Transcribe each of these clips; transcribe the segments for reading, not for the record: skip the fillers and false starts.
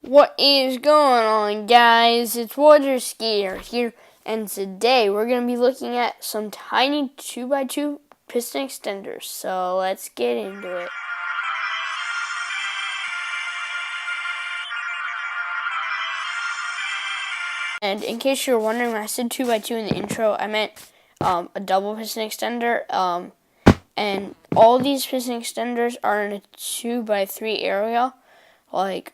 What is going on, guys? It's Waterskiier here, and today we're going to be looking at some tiny 2x2 piston extenders. So let's get into it. And in case you're wondering, when I said 2x2 in the intro, I meant a double piston extender. And all these piston extenders are in a 2x3 area, like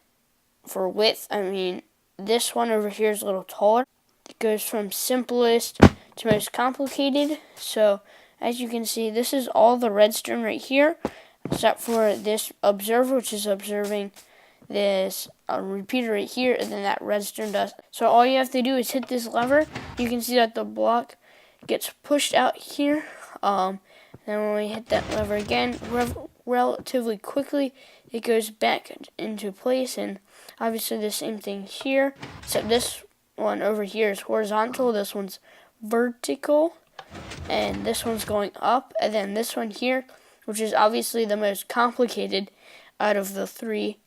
for width. I mean, this one over here is a little taller. It goes from simplest to most complicated. So as you can see, this is all the redstone right here, except for this observer, which is observing this repeater right here, and then that redstone dust. So all you have to do is hit this lever. You can see that the block gets pushed out here. Then when we hit that lever again, relatively quickly, it goes back into place. And obviously the same thing here, except this one over here is horizontal, this one's vertical, and this one's going up. And then this one here, which is obviously the most complicated out of the three,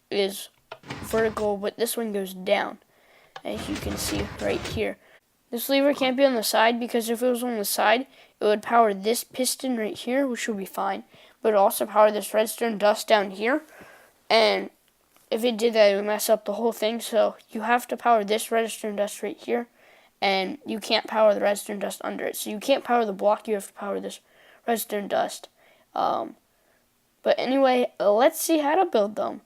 is vertical, but this one goes down, as you can see right here. This lever can't be on the side, because if it was on the side, it would power this piston right here, which would be fine, but it would also power this redstone dust down here, and if it did that, it would mess up the whole thing. So you have to power this redstone dust right here, and you can't power the redstone dust under it. So you can't power the block, you have to power this redstone dust. But anyway, let's see how to build them.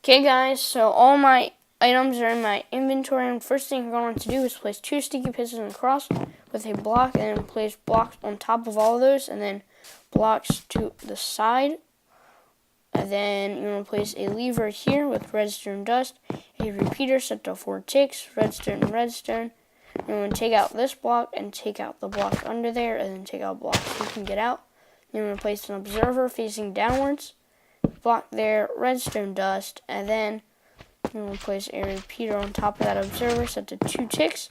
Okay guys, so all my items are in my inventory, and first thing you're going to do is place 2 sticky pistons across with a block, and then place blocks on top of all of those, and then blocks to the side. And then you're going to place a lever here with redstone dust, a repeater set to 4 ticks, redstone and redstone. You're going to take out this block and take out the block under there, and then take out blocks you can get out. You're going to place an observer facing downwards, block there, redstone dust, and then you're going to place a repeater on top of that observer set to 2 ticks.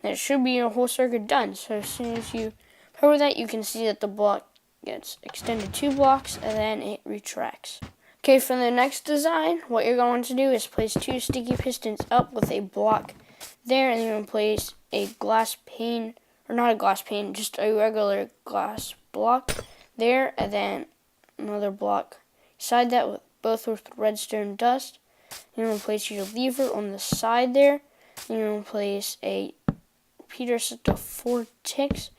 And it should be your whole circuit done. So as soon as you power that, you can see that the block gets extended 2 blocks, and then it retracts. Okay, for the next design, what you're going to do is place 2 sticky pistons up with a block there, and you're going to place a glass pane, or not a glass pane, just a regular glass block there, and then another block beside that, with both with redstone dust. You're going to place your lever on the side there, and you're going to place a repeater set to 4 ticks,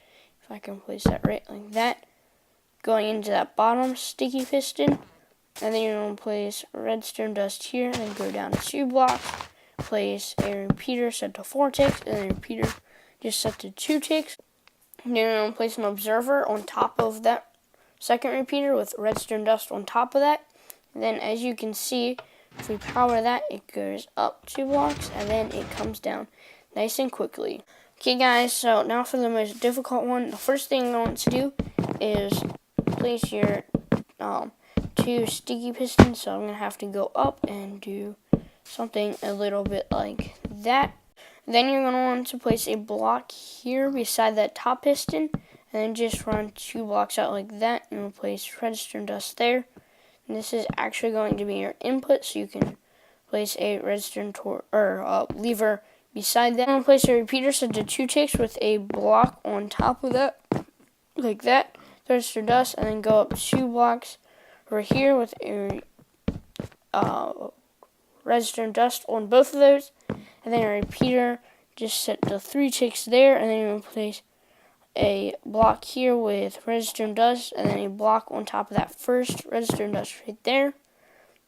if I can place that right, like that, going into that bottom sticky piston. And then you're going to place redstone dust here, and then go down 2 blocks, place a repeater set to 4 ticks, and then a repeater just set to 2 ticks. And then you're going to place an observer on top of that second repeater with redstone dust on top of that. And then as you can see, if we power that, it goes up 2 blocks, and then it comes down nice and quickly. Okay guys, so now for the most difficult one. The first thing you're going to do is place your 2 sticky pistons. So I'm going to have to go up and do something a little bit like that. Then you're going to want to place a block here beside that top piston, and then just run 2 blocks out like that, and we'll place redstone dust there. And this is actually going to be your input, so you can place a redstone lever beside that. I'm going to place a repeater set to 2 ticks with a block on top of that, like that, redstone dust, and then go up 2 blocks over here with a redstone dust on both of those, and then a repeater just set to 3 ticks there, and then you're going to place a block here with redstone dust, and then a block on top of that first redstone dust right there.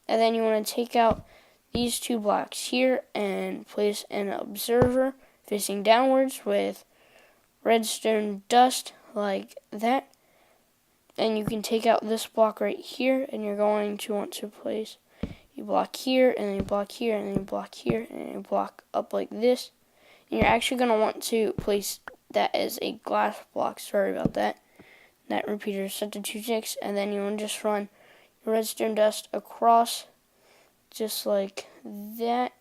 And then you want to take out these 2 blocks here and place an observer facing downwards with redstone dust like that. And you can take out this block right here, and you're going to want to place a block here, and then a block here, and then a block here, and then a block up like this. And you're actually going to want to place that as a glass block, sorry about that. That repeater is set to 2 ticks, and then you want to just run your redstone dust across just like that.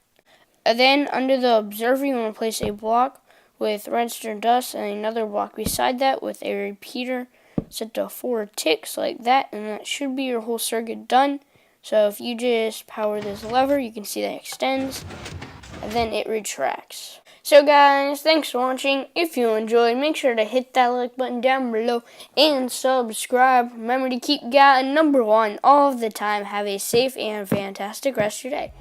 And then under the observer, you want to place a block with redstone dust, and another block beside that with a repeater set to 4 ticks like that, and that should be your whole circuit done. So if you just power this lever, you can see that it extends, and then it retracts. So guys, thanks for watching. If you enjoyed, make sure to hit that like button down below and subscribe. Remember to keep God number one all of the time. Have a safe and fantastic rest of your day.